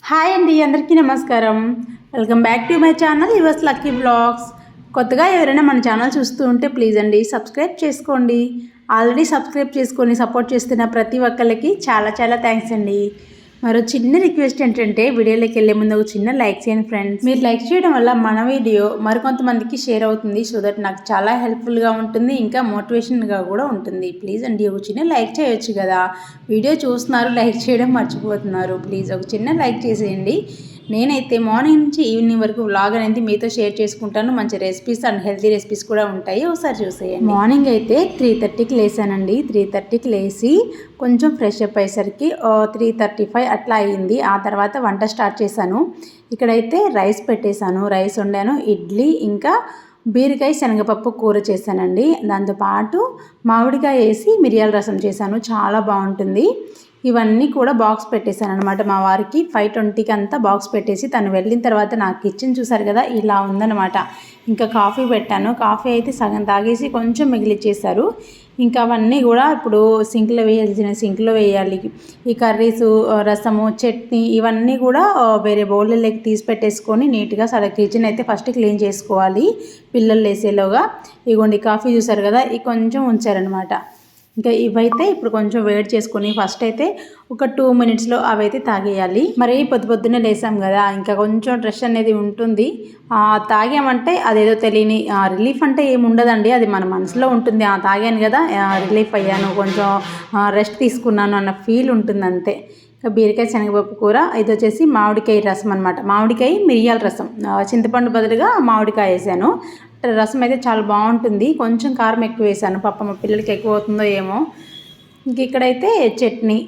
Hi అండి, అందరికీ నమస్కారం. Welcome back to my channel yours lucky blogs. కొత్తగా ఎవరైనా మన ఛానల్ చూస్తూ ఉంటే ప్లీజ్ అండి సబ్స్క్రైబ్ చేసుకోండి. ఆల్రెడీ సబ్స్క్రైబ్ చేసుకొని సపోర్ట్ చేస్తున్న ప్రతి ఒక్కరికి చాలా చాలా థ్యాంక్స్ అండి. మరో చిన్న రిక్వెస్ట్ ఏంటంటే వీడియోలోకి వెళ్ళే ముందు ఒక చిన్న లైక్ చేయండి ఫ్రెండ్స్. మీరు లైక్ చేయడం వల్ల మన వీడియో మరికొంతమందికి షేర్ అవుతుంది. సో దట్ నాకు చాలా హెల్ప్ఫుల్గా ఉంటుంది, ఇంకా మోటివేషన్గా కూడా ఉంటుంది. ప్లీజ్ అండి ఒక చిన్న లైక్ చేయొచ్చు కదా. వీడియో చూస్తున్నారు, లైక్ చేయడం మర్చిపోతున్నారు. ప్లీజ్ ఒక చిన్న లైక్ చేసేయండి. నేనైతే మార్నింగ్ నుంచి ఈవినింగ్ వరకు వ్లాగ్ అనేది మీతో షేర్ చేసుకుంటాను. మంచి రెసిపీస్ అండ్ హెల్తీ రెసిపీస్ కూడా ఉంటాయి, ఒకసారి చూసేయండి. మార్నింగ్ అయితే 3:30కి లేసానండి. 3:30కి లేచి కొంచెం ఫ్రెష్ అప్ అయ్యేసరికి 3:35 అట్లా అయ్యింది. ఆ తర్వాత వంట స్టార్ట్ చేశాను. ఇక్కడైతే రైస్ పెట్టేశాను, రైస్ వండాను, ఇడ్లీ ఇంకా బీరకాయ శనగపప్పు కూర చేశానండి. దాంతోపాటు మామిడికాయ వేసి మిరియాల రసం చేశాను, చాలా బాగుంటుంది. ఇవన్నీ కూడా బాక్స్ పెట్టేశాను అనమాట. మా వారికి 5:20కి అంతా బాక్స్ పెట్టేసి తను వెళ్ళిన తర్వాత నా కిచెన్ చూసారు కదా ఇలా ఉందన్నమాట. ఇంకా కాఫీ పెట్టాను. కాఫీ అయితే సగం తాగేసి కొంచెం మిగిలిచ్చేశారు. ఇంకా అవన్నీ కూడా ఇప్పుడు సింక్లో వేయాల్సిన సింక్లో వేయాలి. ఈ కర్రీసు, రసము, చట్నీ ఇవన్నీ కూడా వేరే బౌల్లోకి తీసి పెట్టేసుకొని నీట్గా కిచెన్ అయితే ఫస్ట్ క్లీన్ చేసుకోవాలి పిల్లలు లేసేలోగా. ఇగోండి కాఫీ చూసారు కదా, ఇవి కొంచెం ఉంచారనమాట. ఇంకా ఇవైతే ఇప్పుడు కొంచెం వేడి చేసుకొని ఫస్ట్ అయితే ఒక 2 మినిట్స్లో అవైతే తాగేయాలి. మరి పొద్దున్నే లేసాం కదా, ఇంకా కొంచెం స్ట్రెస్ అనేది ఉంటుంది. తాగామంటే అదేదో తెలియని రిలీఫ్ అంటే ఏమి ఉండదండి, అది మన మనసులో ఉంటుంది. తాగాను కదా, రిలీఫ్ అయ్యాను, కొంచెం రెస్ట్ తీసుకున్నాను అన్న ఫీల్ ఉంటుంది అంతే. ఇంకా బీరకాయ శనగపప్పు కూర, ఇది వచ్చేసి మామిడికాయ రసం అనమాట. మామిడికాయ మిరియాల రసం, చింతపండు బదులుగా మామిడికాయ వేసాను. రసం అయితే చాలా బాగుంటుంది. కొంచెం కారం ఎక్కువ వేసాను, పాప మా పిల్లలకి ఎక్కువ అవుతుందో ఏమో. ఇంక ఇక్కడైతే చట్నీ,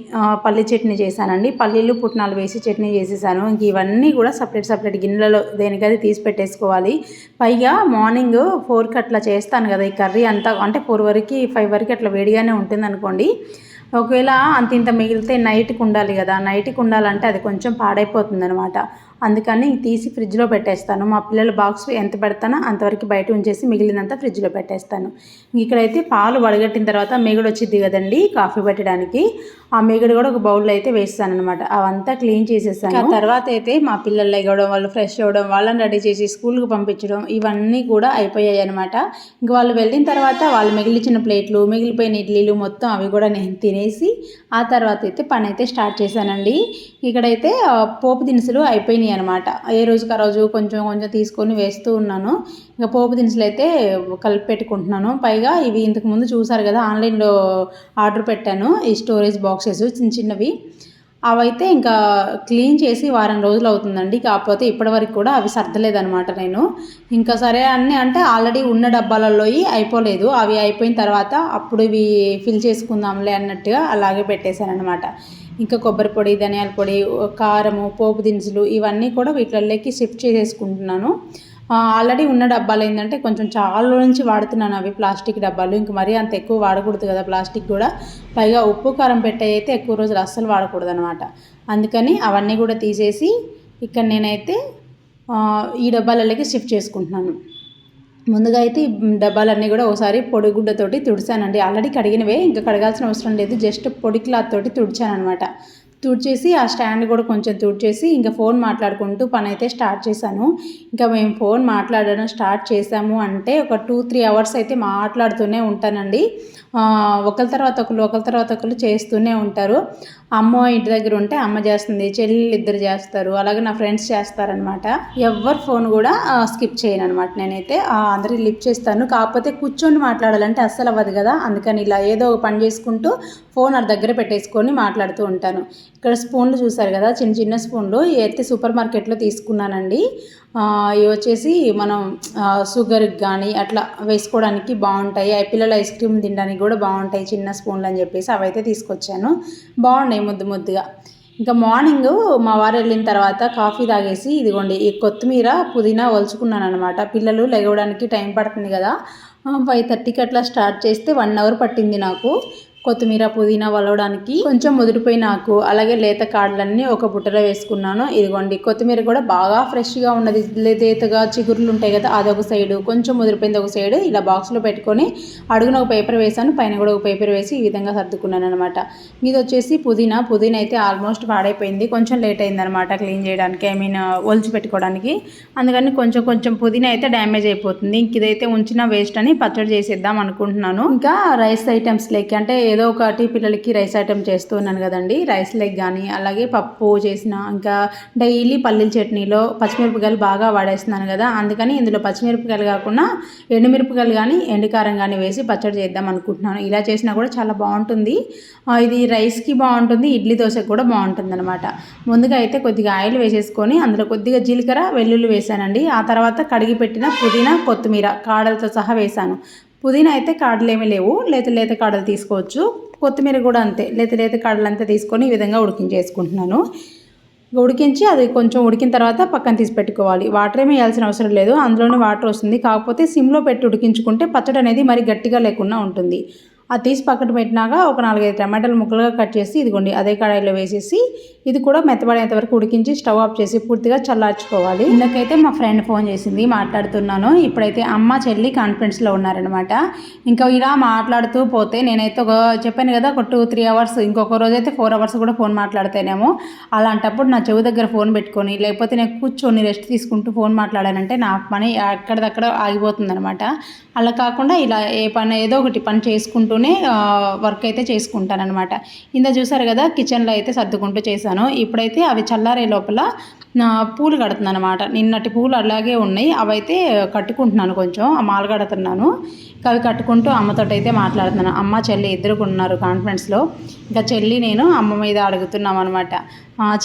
పల్లి చట్నీ చేశానండి. పల్లీలు పుట్నాలు వేసి చట్నీ చేసేసాను. ఇంక ఇవన్నీ కూడా సపరేట్ గిన్నెలలో దేనికది తీసి పెట్టేసుకోవాలి. పైగా మార్నింగ్ 4కి అట్లా చేస్తాను కదా ఈ కర్రీ అంతా, అంటే 4 వరకు 5 వరకు అట్లా వేడిగానే ఉంటుంది అనుకోండి. ఒకవేళ ఇంత మిగిలితే నైట్కి ఉండాలి కదా, నైట్కి ఉండాలంటే అది కొంచెం పాడైపోతుంది అనమాట. అందుకని తీసి ఫ్రిడ్జ్లో పెట్టేస్తాను. మా పిల్లల బాక్స్ ఎంత పెడతానో అంతవరకు బయట ఉంచేసి మిగిలినంత ఫ్రిడ్జ్లో పెట్టేస్తాను. ఇక్కడైతే పాలు వడగట్టిన తర్వాత మేగడు వచ్చింది కదండి కాఫీ పెట్టడానికి, ఆ మేగడు కూడా ఒక బౌల్లో అయితే వేస్తాను అనమాట. అవంతా క్లీన్ చేసేసాను. తర్వాత అయితే మా పిల్లలు లెగవడం, వాళ్ళు ఫ్రెష్ అవ్వడం, వాళ్ళని రెడీ చేసి స్కూల్కి పంపించడం ఇవన్నీ కూడా అయిపోయాయి అనమాట. ఇంక వాళ్ళు వెళ్ళిన తర్వాత వాళ్ళు మిగిలిచిన ప్లేట్లు, మిగిలిపోయిన ఇడ్లీలు మొత్తం అవి కూడా నేను తినేసి ఆ తర్వాత అయితే పని అయితే స్టార్ట్ చేశానండి. ఇక్కడైతే పోపు దినుసులు అయిపోయినాయి అనమాట. ఏ రోజుకి ఆ రోజు కొంచెం కొంచెం తీసుకొని వేస్తూ ఉన్నాను. ఇంకా పోపు దినుసులు అయితే కలిపి పెట్టుకుంటున్నాను. పైగా ఇవి ఇంతకుముందు చూసారు కదా, ఆన్లైన్లో ఆర్డర్ పెట్టాను ఈ స్టోరేజ్ బాక్సెస్ చిన్నవి. అవైతే ఇంకా క్లీన్ చేసి వారం రోజులు అవుతుందండి. కాకపోతే ఇప్పటివరకు కూడా అవి సర్దలేదనమాట నేను. ఇంకా సరే అన్నీ అంటే ఆల్రెడీ ఉన్న డబ్బాలలో అయిపోలేదు, అవి అయిపోయిన తర్వాత అప్పుడు ఇవి ఫిల్ చేసుకుందాంలే అన్నట్టుగా అలాగే పెట్టేశాను అనమాట. ఇంకా కొబ్బరి పొడి, ధనియాల పొడి, కారము, పోపు దినుసులు ఇవన్నీ కూడా వీటిల్లోకి షిఫ్ట్ చేసేసుకుంటున్నాను. ఆల్రెడీ ఉన్న డబ్బాలు ఏంటంటే కొంచెం చాలా నుంచి వాడుతున్నాను అవి ప్లాస్టిక్ డబ్బాలు. ఇంక మరీ అంత ఎక్కువ వాడకూడదు కదా ప్లాస్టిక్ కూడా. పైగా ఉప్పు కారం పెట్టే అయితే ఎక్కువ రోజులు అస్సలు వాడకూడదు అనమాట. అందుకని అవన్నీ కూడా తీసేసి ఇక్కడ నేనైతే ఈ డబ్బాలలోకి షిఫ్ట్ చేసుకుంటున్నాను. ముందుగా అయితే ఈ డబ్బాలన్నీ కూడా ఒకసారి పొడి గుడ్డతోటి తుడిచానండి. ఆల్రెడీ కడిగినవే, ఇంకా కడగాల్సిన అవసరం లేదు, జస్ట్ పొడి క్లాత్ తోటి తుడిచాను అనమాట. తుడిచేసి ఆ స్టాండ్ కూడా కొంచెం తుడిచేసి ఇంకా ఫోన్ మాట్లాడుకుంటూ పని అయితే స్టార్ట్ చేశాను. ఇంకా మేము ఫోన్ మాట్లాడడం స్టార్ట్ చేసాము అంటే ఒక 2-3 అవర్స్ అయితే మాట్లాడుతూనే ఉంటానండి. ఒకరి తర్వాత ఒకరు చేస్తూనే ఉంటారు. అమ్మ ఇంటి దగ్గర ఉంటే అమ్మ చేస్తుంది, చెల్లెళ్ళు ఇద్దరు చేస్తారు, అలాగే నా ఫ్రెండ్స్ చేస్తారనమాట. ఎవరి ఫోన్ కూడా స్కిప్ చేయను అనమాట. నేనైతే అందరికీ లిఫ్ట్ చేస్తాను. కాకపోతే కూర్చొని మాట్లాడాలంటే అస్సలు అవ్వదు కదా, అందుకని ఇలా ఏదో ఒక పని చేసుకుంటూ ఫోన్ అది దగ్గర పెట్టేసుకొని మాట్లాడుతూ ఉంటాను. ఇక్కడ స్పూన్లు చూసారు కదా, చిన్న చిన్న స్పూన్లు అయితే సూపర్ మార్కెట్లో తీసుకున్నానండి. ఇవి వచ్చేసి మనం షుగర్కి కానీ అట్లా వేసుకోవడానికి బాగుంటాయి, పిల్లలు ఐస్ క్రీమ్ తినడానికి కూడా బాగుంటాయి చిన్న స్పూన్లు అని చెప్పేసి అవైతే తీసుకొచ్చాను. బాగున్నాయి ముద్దుగా. ఇంకా మార్నింగ్ మా వారు వెళ్ళిన తర్వాత కాఫీ తాగేసి ఇదిగోండి ఈ కొత్తిమీర, పుదీనా ఒలుచుకున్నాను అనమాట. పిల్లలు లెగవడానికి టైం పడుతుంది కదా, 5:30కి అట్లా స్టార్ట్ చేస్తే 1 అవర్ పట్టింది నాకు. కొత్తిమీర పుదీనా వలవడానికి కొంచెం ముదిరిపోయిన ఆకు అలాగే లేత కాడలన్నీ ఒక బుట్టలో వేసుకున్నాను. ఇదిగోండి కొత్తిమీర కూడా బాగా ఫ్రెష్గా ఉన్నది, లేతగా చిగుర్లు ఉంటాయి కదా, అదొక సైడు, కొంచెం ముదిరిపోయింది ఒక సైడు. ఇలా బాక్స్లో పెట్టుకొని అడుగున ఒక పేపర్ వేసాను, పైన కూడా ఒక పేపర్ వేసి ఈ విధంగా సర్దుకున్నాను అనమాట. ఇది వచ్చేసి పుదీనా అయితే ఆల్మోస్ట్ పాడైపోయింది, కొంచెం లేట్ అయింది అనమాట క్లీన్ చేయడానికి, ఐ మీన్ ఒలిచి పెట్టుకోవడానికి. అందుకని కొంచెం కొంచెం పుదీనా అయితే డ్యామేజ్ అయిపోతుంది. ఇంక ఇదైతే ఉంచిన వేస్ట్ అని పచ్చడి చేసేద్దాం అనుకుంటున్నాను. ఇంకా రైస్ ఐటమ్స్ లెక్క అంటే ఏదో ఒకటి పిల్లలకి రైస్ ఐటమ్ చేస్తున్నాను కదండి, రైస్ లెగ్ కానీ అలాగే పప్పు చేసిన, ఇంకా డైలీ పల్లీల చట్నీలో పచ్చిమిరపకాయలు బాగా వాడేస్తున్నాను కదా, అందుకని ఇందులో పచ్చిమిరపకాయలు కాకుండా ఎండుమిరపకాయలు కానీ ఎండుకారం కానీ వేసి పచ్చడి చేద్దాం అనుకుంటున్నాను. ఇలా చేసినా కూడా చాలా బాగుంటుంది. ఇది రైస్కి బాగుంటుంది, ఇడ్లీ దోశకు కూడా బాగుంటుంది అనమాట. ముందుగా అయితే కొద్దిగా ఆయిల్ వేసేసుకొని అందులో కొద్దిగా జీలకర్ర వెల్లుల్లి వేసానండి. ఆ తర్వాత కడిగి పెట్టిన పుదీనా కొత్తిమీర కాడలతో సహా వేసాను. పుదీనా అయితే కాడలు ఏమీ లేవు, లేత కాడలు తీసుకోవచ్చు. కొత్తిమీర కూడా అంతే, లేత కాడలు అంతా తీసుకొని ఈ విధంగా ఉడికించేసుకుంటున్నాను. ఉడికించి అది కొంచెం ఉడికిన తర్వాత పక్కన తీసి పెట్టుకోవాలి. వాటర్ ఏమీ వేయాల్సిన అవసరం లేదు, అందులోనే వాటర్ వస్తుంది. కాకపోతే సిమ్లో పెట్టి ఉడికించుకుంటే పచ్చడి అనేది మరి గట్టిగా లేకుండా ఉంటుంది. అది తీసి పక్కన పెట్టినాక ఒక 4-5 టమాటాలు ముక్కలుగా కట్ చేసి ఇదిగోండి అదే కడాయిలో వేసేసి ఇది కూడా మెత్తబడేంత వరకు ఉడికించి స్టవ్ ఆఫ్ చేసి పూర్తిగా చల్లార్చుకోవాలి. ఇందుకైతే మా ఫ్రెండ్ ఫోన్ చేసింది, మాట్లాడుతున్నాను. ఇప్పుడైతే అమ్మ చెల్లి కాన్ఫరెన్స్లో ఉన్నారనమాట. ఇంకా ఇలా మాట్లాడుతూ పోతే నేనైతే చెప్పాను కదా ఒక 2-3 అవర్స్, ఇంకొక రోజైతే 4 అవర్స్ కూడా ఫోన్ మాట్లాడితేనేమో. అలాంటప్పుడు నా చెవి దగ్గర ఫోన్ పెట్టుకొని లేకపోతే నేను కూర్చొని రెస్ట్ తీసుకుంటూ ఫోన్ మాట్లాడానంటే నా పని అక్కడదక్కడ ఆగిపోతుంది అనమాట. అలా కాకుండా ఇలా ఏదో ఒకటి పని చేసుకుంటూనే వర్క్ అయితే చేసుకుంటానమాట. ఇందా చూసారు కదా కిచెన్లో అయితే సర్దుకుంటూ చేశాను. ఇప్పుడైతే అవి చల్లారే లోపల పూలు కడుతున్నాను అనమాట. నిన్నటి పూలు అలాగే ఉన్నాయి, అవైతే కట్టుకుంటున్నాను, కొంచెం మాల కడుతున్నాను. అవి కట్టుకుంటూ అమ్మతో అయితే మాట్లాడుతున్నాను. అమ్మ చెల్లి ఇద్దరు ఉన్నారు కాన్ఫరెన్స్లో. ఇంకా చెల్లి నేను అమ్మ మీద అడుగుతున్నాం అనమాట.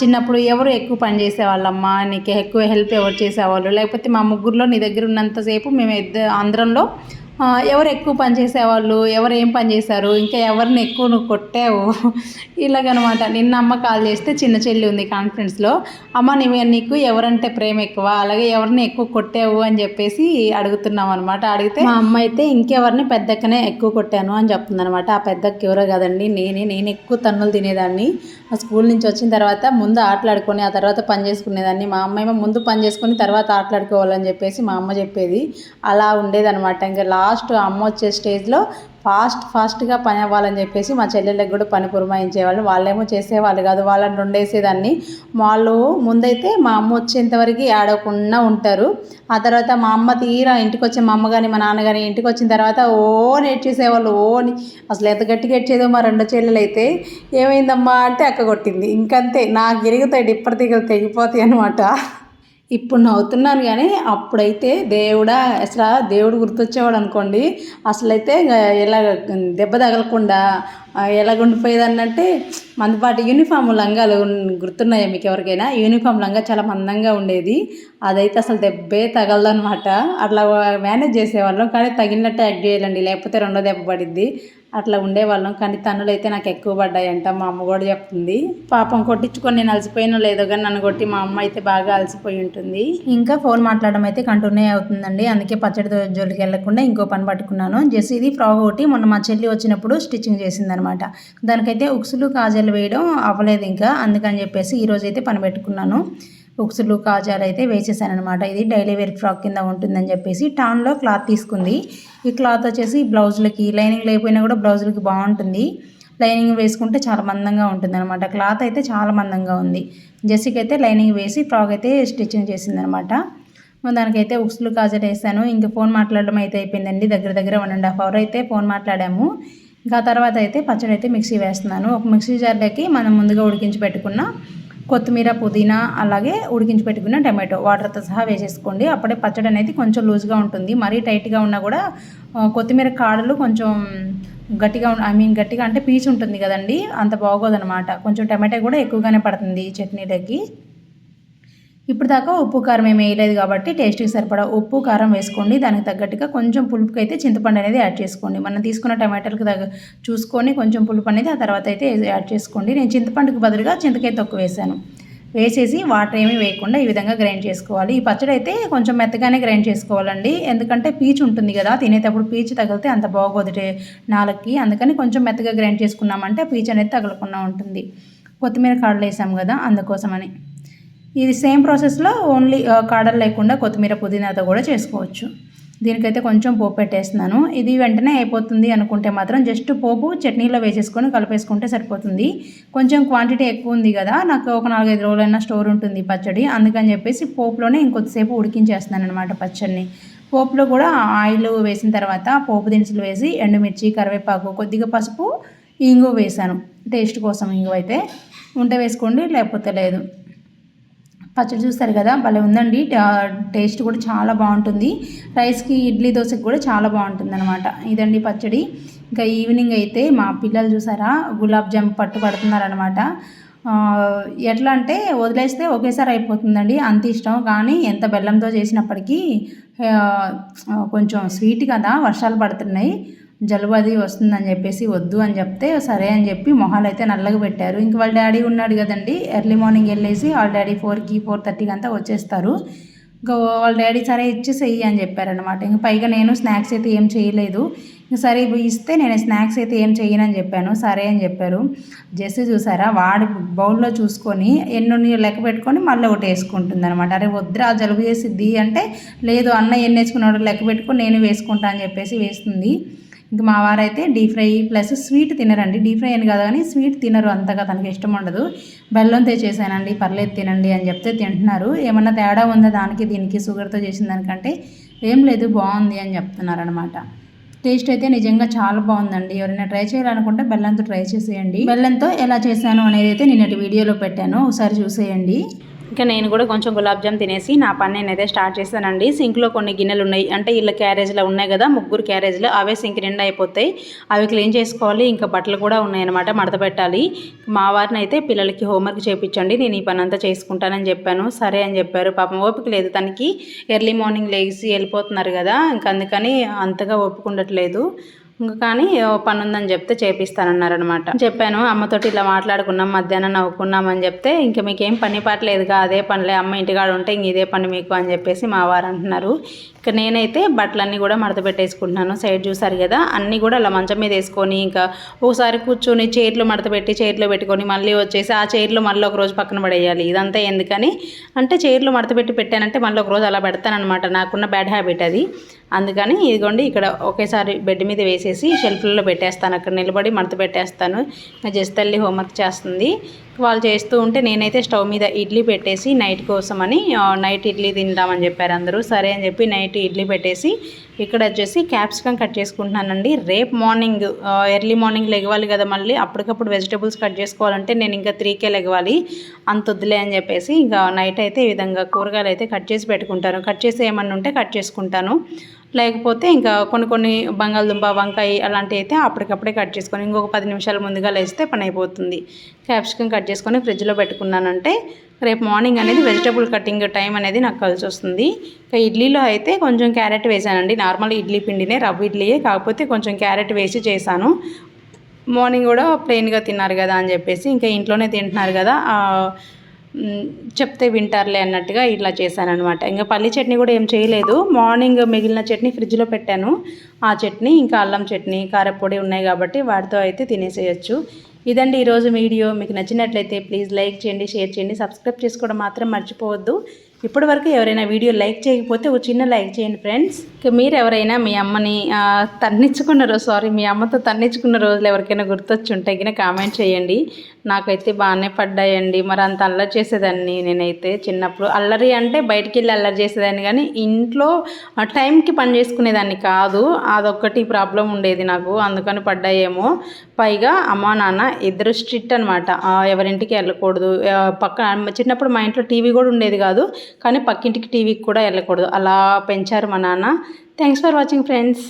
చిన్నప్పుడు ఎవరు ఎక్కువ పని చేసేవాళ్ళమ్మా, నీకు ఎక్కువ హెల్ప్ ఎవరు చేసేవాళ్ళు, లేకపోతే మా ముగ్గురులో నీ దగ్గర ఉన్నంతసేపు మేము అందరంలో ఎవరు ఎక్కువ పని చేసేవాళ్ళు, ఎవరు ఏం పని చేశారు, ఇంకా ఎవరిని ఎక్కువ నువ్వు కొట్టావు, ఇలాగనమాట. నిన్న అమ్మ కాల్ చేస్తే చిన్న చెల్లి ఉంది కాన్ఫరెన్స్లో, అమ్మ నీకు ఎవరంటే ప్రేమ ఎక్కువ, అలాగే ఎవరిని ఎక్కువ కొట్టావు అని చెప్పేసి అడుగుతున్నాం అనమాట. అడిగితే మా అమ్మ అయితే ఇంకెవరిని పెద్దక్కనే ఎక్కువ కొట్టాను అని చెప్తుంది అనమాట. ఆ పెద్దక్క ఎవరో కదండి, నేను ఎక్కువ తన్నులు తినేదాన్ని. స్కూల్ నుంచి వచ్చిన తర్వాత ముందు ఆటలాడుకొని ఆ తర్వాత పని చేసుకునేదాన్ని. మా అమ్మ ఏమో ముందు పని చేసుకుని తర్వాత ఆటలాడుకోవాలని చెప్పేసి మా అమ్మ చెప్పేది. అలా ఉండేదనమాట. ఇంకా లాస్ట్ అమ్మ వచ్చే స్టేజ్లో ఫాస్ట్గా పని అవ్వాలని చెప్పేసి మా చెల్లెళ్ళకి కూడా పని పురమాయించేవాళ్ళు. వాళ్ళేమో చేసేవాళ్ళు కాదు, వాళ్ళని రెండేసేదాన్ని. వాళ్ళు ముందైతే మా అమ్మ వచ్చేంతవరకు ఆడకుండా ఉంటారు. ఆ తర్వాత మా అమ్మ తీరా ఇంటికి వచ్చే మా అమ్మ కానీ మా నాన్న కానీ ఇంటికి వచ్చిన తర్వాత నేర్చేసేవాళ్ళు. అసలు ఎంత గట్టిగా ఏడ్చేదో మా రెండో చెల్లెలు అయితే. ఏమైందమ్మా అంటే అక్క కొట్టింది, ఇంకంతే. నాకు గిరుగుతాయి, డిప్పర్ తీగలు తెగిపోతాయి అనమాట. ఇప్పుడు నవ్వుతున్నాను కానీ అప్పుడైతే దేవుడా అసలు దేవుడు గుర్తొచ్చేవాడు అనుకోండి. అసలైతే ఎలా దెబ్బ తగలకుండా ఎలాగుండిపోయేదన్నంటే మందపాటి యూనిఫామ్ లంగాలు గుర్తున్నాయా మీకు ఎవరికైనా? యూనిఫామ్ లంగా చాలా మందంగా ఉండేది, అదైతే అసలు దెబ్బే తగలదనమాట. అట్లా మేనేజ్ చేసేవాళ్ళం, కానీ తగిలినట్టే యాక్ట్ చేయాలండి, లేకపోతే రెండో దెబ్బ పడిద్ది. అట్లా ఉండేవాళ్ళం. కానీ తన్నులు అయితే నాకు ఎక్కువ పడ్డాయంట, మా అమ్మ కూడా చెప్తుంది. పాపం కొట్టించుకొని నేను అలసిపోయినో లేదో కానీ నన్ను కొట్టి మా అమ్మ అయితే బాగా అలసిపోయి ఉంటుంది. ఇంకా ఫోన్ మాట్లాడడం అయితే కంటిన్యూ అవుతుందండి. అందుకే పచ్చడి జోలికి వెళ్ళకుండా ఇంకో పని పట్టుకున్నాను. ఇది ఫ్రాక్ ఒకటి మొన్న మా చెల్లి వచ్చినప్పుడు స్టిచ్చింగ్ చేసిందనమాట. దానికైతే ఉక్సులు కాజాలు వేయడం అవ్వలేదు ఇంకా, అందుకని చెప్పేసి ఈరోజు అయితే పని పెట్టుకున్నాను. ఉక్సులు కాజాలు అయితే వేసేసానమాట. ఇది డైలీ వేర్ ఫ్రాక్ కింద ఉంటుందని చెప్పేసి టాన్లో క్లాత్ తీసుకుంది. ఈ క్లాత్ వచ్చేసి బ్లౌజులకి లైనింగ్ లేకపోయినా కూడా బ్లౌజులకి బాగుంటుంది. లైనింగ్ వేసుకుంటే చాలా మందంగా ఉంటుంది అనమాట. క్లాత్ అయితే చాలా మందంగా ఉంది. జెస్సీకి అయితే లైనింగ్ వేసి ఫ్రాక్ అయితే స్టిచ్చింగ్ చేసిందనమాట. దానికైతే ఉక్సులు కాజాలు వేసాను. ఇంకా ఫోన్ మాట్లాడడం అయితే అయిపోయిందండి. దగ్గర 1.5 అవర్ అయితే ఫోన్ మాట్లాడాము. ఇంకా తర్వాత అయితే పచ్చడి అయితే మిక్సీ వేస్తున్నాను. ఒక మిక్సీ జార్లోకి మనం ముందుగా ఉడికించి పెట్టుకున్న కొత్తిమీర పుదీనా అలాగే ఉడికించి పెట్టుకున్న టమాటో వాటర్తో సహా వేసేసుకోండి. అప్పుడే పచ్చడి అనేది కొంచెం లూజ్గా ఉంటుంది. మరీ టైట్గా ఉన్నా కూడా కొత్తిమీర కాడలు కొంచెం గట్టిగా గట్టిగా అంటే పీచు ఉంటుంది కదండి, అంత బాగోదనమాట. కొంచెం టమాటో కూడా ఎక్కువగానే పడుతుంది చట్నీలకి. ఇప్పుడు దాకా ఉప్పు కారం ఏమి వేయలేదు కాబట్టి టేస్ట్కి సరిపడా ఉప్పు కారం వేసుకోండి. దానికి తగ్గట్టుగా కొంచెం పులుపుకి అయితే చింతపండు అనేది యాడ్ చేసుకోండి. మనం తీసుకున్న టమాటాలకు చూసుకొని కొంచెం పులుపు అనేది ఆ తర్వాత అయితే యాడ్ చేసుకోండి. నేను చింతపండుకి బదులుగా చింతకాయ తొక్కు వేసాను. వేసేసి వాటర్ ఏమీ వేయకుండా ఈ విధంగా గ్రైండ్ చేసుకోవాలి. ఈ పచ్చడి అయితే కొంచెం మెత్తగానే గ్రైండ్ చేసుకోవాలండి, ఎందుకంటే పీచు ఉంటుంది కదా, తినేటప్పుడు పీచు తగిలితే అంత బాగోదు నాలుగుకి. అందుకని కొంచెం మెత్తగా గ్రైండ్ చేసుకున్నామంటే పీచు అనేది తగలకుండా ఉంటుంది. కొత్తిమీర కాడలు వేసాం కదా అందుకోసమని. ఇది సేమ్ ప్రాసెస్లో ఓన్లీ కాడలు లేకుండా కొత్తిమీర పుదీనాతో కూడా చేసుకోవచ్చు. దీనికైతే కొంచెం పోపు పెట్టేస్తున్నాను. ఇది వెంటనే అయిపోతుంది అనుకుంటే మాత్రం జస్ట్ పోపు చట్నీలో వేసేసుకొని కలిపేసుకుంటే సరిపోతుంది. కొంచెం క్వాంటిటీ ఎక్కువ ఉంది కదా, నాకు ఒక 4-5 రోజులైనా స్టోర్ ఉంటుంది పచ్చడి, అందుకని చెప్పేసి పోపులోనే ఇంకొద్దిసేపు ఉడికించేస్తున్నాను అనమాట పచ్చడిని. పోపులో కూడా ఆయిల్ వేసిన తర్వాత పోపు దినుసులు వేసి ఎండుమిర్చి, కరివేపాకు, కొద్దిగా పసుపు, ఇంగు వేసాను టేస్ట్ కోసం. ఇంగు అయితే ఉంటే వేసుకోండి, లేకపోతే లేదు. పచ్చడి చూస్తారు కదా, భలే ఉందండి. టేస్ట్ కూడా చాలా బాగుంటుంది. రైస్కి, ఇడ్లీ, దోశకి కూడా చాలా బాగుంటుంది అనమాట. ఇదండి పచ్చడి. ఇంకా ఈవినింగ్ అయితే మా పిల్లలు చూసారా గులాబ్ జామ్ పడుతున్నారనమాట. ఎట్లా అంటే వదిలేస్తే ఒకేసారి అయిపోతుందండి, అంత ఇష్టం. కానీ ఎంత బెల్లంతో చేసినప్పటికీ కొంచెం స్వీట్ కదా, వర్షాలు పడుతున్నాయి, జలుబు అది వస్తుందని చెప్పేసి వద్దు అని చెప్తే సరే అని చెప్పి మొహాలు అయితే నల్లగా పెట్టారు. ఇంక వాళ్ళ డాడీ ఉన్నాడు కదండి, ఎర్లీ మార్నింగ్ వెళ్ళేసి వాళ్ళ డాడీ 4కి 4:30కి అంతా వచ్చేస్తారు. ఇంకా వాళ్ళ డాడీ సరే ఇచ్చేసేయి అని చెప్పారనమాట. ఇంక పైగా నేను స్నాక్స్ అయితే ఏం చేయలేదు. ఇంక సరే ఇస్తే నేను స్నాక్స్ అయితే ఏం చేయనని చెప్పాను, సరే అని చెప్పారు. జెస్సీ చూసారా, వాడి బౌల్లో చూసుకొని ఎన్ని లెక్క పెట్టుకొని మళ్ళీ ఒకటి వేసుకుంటుంది అనమాట. అరే వద్దురా జలుబు చేసిద్ది అంటే, లేదు అన్న ఎన్ని వేసుకున్నాడు లెక్క పెట్టుకొని నేను వేసుకుంటా అని చెప్పేసి వేస్తుంది. ఇంకా మా వారైతే డీప్ ఫ్రై ప్లస్ స్వీట్ తినరండి. డీప్ ఫ్రై అని కాదు కానీ స్వీట్ తినరు అంతగా, తనకి ఇష్టం ఉండదు. బెల్లంతో చేశానండి, పర్లేదు తినండి అని చెప్తే తింటున్నారు. ఏమన్నా తేడా ఉందా దానికి దీనికి షుగర్తో చేసిన దానికంటే? ఏం లేదు, బాగుంది అని చెప్తున్నారనమాట. టేస్ట్ అయితే నిజంగా చాలా బాగుందండి. ఎవరైనా ట్రై చేయాలనుకుంటే బెల్లంతో ట్రై చేసేయండి. బెల్లంతో ఎలా చేశాను అనేది అయితే నిన్నటి వీడియోలో పెట్టాను, ఒకసారి చూసేయండి. ఇంకా నేను కూడా కొంచెం గులాబ్ జామ్ తినేసి నా పని నేనైతే స్టార్ట్ చేశానండి. సింక్లో కొన్ని గిన్నెలు ఉన్నాయి, అంటే వీళ్ళ క్యారేజ్లో ఉన్నాయి కదా, 3 క్యారేజ్లు, అవే సింక్ నిండా అయిపోతాయి. అవి క్లీన్ చేసుకోవాలి. ఇంకా బట్టలు కూడా ఉన్నాయన్నమాట, మడత పెట్టాలి. మా వారిని అయితే పిల్లలకి హోంవర్క్ చేయించండి, నేను ఈ పని అంతా చేసుకుంటానని చెప్పాను. సరే అని చెప్పారు. పాపం ఓపిక లేదు తనకి, ఎర్లీ మార్నింగ్ లేచి వెళ్ళిపోతున్నారు కదా, ఇంకా అందుకని అంతగా ఒప్పుకుండట్లేదు. ఇంకా కానీ పని ఉందని చెప్తే చేపిస్తానన్నారనమాట. చెప్పాను అమ్మతోటి ఇలా మాట్లాడుకున్నాం, మధ్యాహ్నం నవ్వుకున్నాం అని చెప్తే, ఇంకా మీకేం పని పాటలేదుగా, అదే పనిలే, అమ్మ ఇంటికాడ ఉంటే ఇంక ఇదే పని మీకు అని చెప్పేసి మా వారు అంటున్నారు. ఇక నేనైతే బట్టలన్నీ కూడా మడత పెట్టేసుకుంటున్నాను. సైడ్ చూసారు కదా, అన్నీ కూడా అలా మంచం మీద వేసుకొని ఇంకా ఒకసారి కూర్చొని చైర్లో మడత పెట్టి చైర్లో పెట్టుకొని మళ్ళీ వచ్చేసి ఆ చైర్లో మళ్ళీ ఒక రోజు పక్కన పడేయాలి. ఇదంతా ఎందుకని అంటే చైర్లో మడత పెట్టి పెట్టానంటే మళ్ళీ ఒక రోజు అలా పెడతానమాట, నాకున్న బ్యాడ్ హ్యాబిట్ అది. అందుకని ఇదిగోండి ఇక్కడ ఒకేసారి బెడ్ మీద వేసేసి షెల్ఫ్లలో పెట్టేస్తాను, అక్కడ నిలబడి మడత పెట్టేస్తాను. జస్ట్ తల్లి హోంవర్క్ చేస్తుంది, వాళ్ళు చేస్తూ ఉంటే నేనైతే స్టవ్ మీద ఇడ్లీ పెట్టేసి నైట్ కోసమని, నైట్ ఇడ్లీ తిందామని చెప్పారు అందరూ. సరే అని చెప్పి నైట్ ఇడ్లీ పెట్టేసి ఇక్కడ వచ్చేసి క్యాప్సికమ్ కట్ చేసుకుంటున్నానండి. రేపు మార్నింగ్ ఎర్లీ మార్నింగ్ లెగవాలి కదా, మళ్ళీ అప్పటికప్పుడు వెజిటేబుల్స్ కట్ చేసుకోవాలంటే నేను ఇంకా 3కే లెగవాలి, అంత వద్దులే అని చెప్పేసి ఇంకా నైట్ అయితే ఈ విధంగా కూరగాయలు అయితే కట్ చేసి పెట్టుకుంటాను. కట్ చేసి ఏమన్నా ఉంటే కట్ చేసుకుంటాను, లేకపోతే ఇంకా కొన్ని బంగాళదుంప, వంకాయ అలాంటివి అయితే అప్పటికప్పుడే కట్ చేసుకొని ఇంకొక 10 నిమిషాలు ముందుగా లేస్తే పని అయిపోతుంది. క్యాప్సికమ్ కట్ చేసుకొని ఫ్రిడ్జ్లో పెట్టుకున్నానంటే రేపు మార్నింగ్ అనేది వెజిటబుల్ కటింగ్ టైం అనేది నాకు కలిసి వస్తుంది. ఇంకా ఇడ్లీలో అయితే కొంచెం క్యారెట్ వేసానండి, నార్మల్ ఇడ్లీ పిండినే, రవ్వ ఇడ్లీయే, కాకపోతే కొంచెం క్యారెట్ వేసి చేశాను. మార్నింగ్ కూడా ప్లెయిన్గా తిన్నారు కదా అని చెప్పేసి, ఇంకా ఇంట్లోనే తింటున్నారు కదా, చెప్తే వింటారులే అన్నట్టుగా ఇట్లా చేశానమాట. ఇంకా పల్లి చట్నీ కూడా ఏం చేయలేదు, మార్నింగ్ మిగిలిన చట్నీ ఫ్రిడ్జ్లో పెట్టాను. ఆ చట్నీ ఇంకా అల్లం చట్నీ, కారపొడి ఉన్నాయి కాబట్టి వాటితో అయితే తినేసేయచ్చు. ఇదండి ఈరోజు వీడియో. మీకు నచ్చినట్లయితే ప్లీజ్ లైక్ చేయండి, షేర్ చేయండి, సబ్స్క్రైబ్ చేసుకోవడం మాత్రం మర్చిపోవద్దు. ఇప్పటివరకు ఎవరైనా వీడియో లైక్ చేయకపోతే ఒక చిన్న లైక్ చేయండి ఫ్రెండ్స్. మీరు ఎవరైనా మీ అమ్మని మీ అమ్మతో తన్నించుకున్న రోజులు ఎవరికైనా గుర్తొచ్చి ఉంటే కింద కామెంట్ చేయండి. నాకైతే బాగానే పడ్డాయండి, మరి అంత అల్లరి చేసేదాన్ని నేనైతే చిన్నప్పుడు. అల్లరి అంటే బయటికి వెళ్ళి అల్లరి చేసేదాన్ని, కానీ ఇంట్లో టైంకి పని చేసుకునేదాన్ని కాదు, అదొక్కటి ప్రాబ్లం ఉండేది నాకు, అందుకని పడ్డాయేమో. పైగా అమ్మ నాన్న ఇద్దరు స్ట్రిక్ట్ అనమాట, ఎవరింటికి వెళ్ళకూడదు. చిన్నప్పుడు మా ఇంట్లో టీవీ కూడా ఉండేది కాదు, కానీ పక్కింటికి టీవీకి కూడా వెళ్ళకూడదు, అలా పెంచారు మా నాన్న. Thanks for watching friends.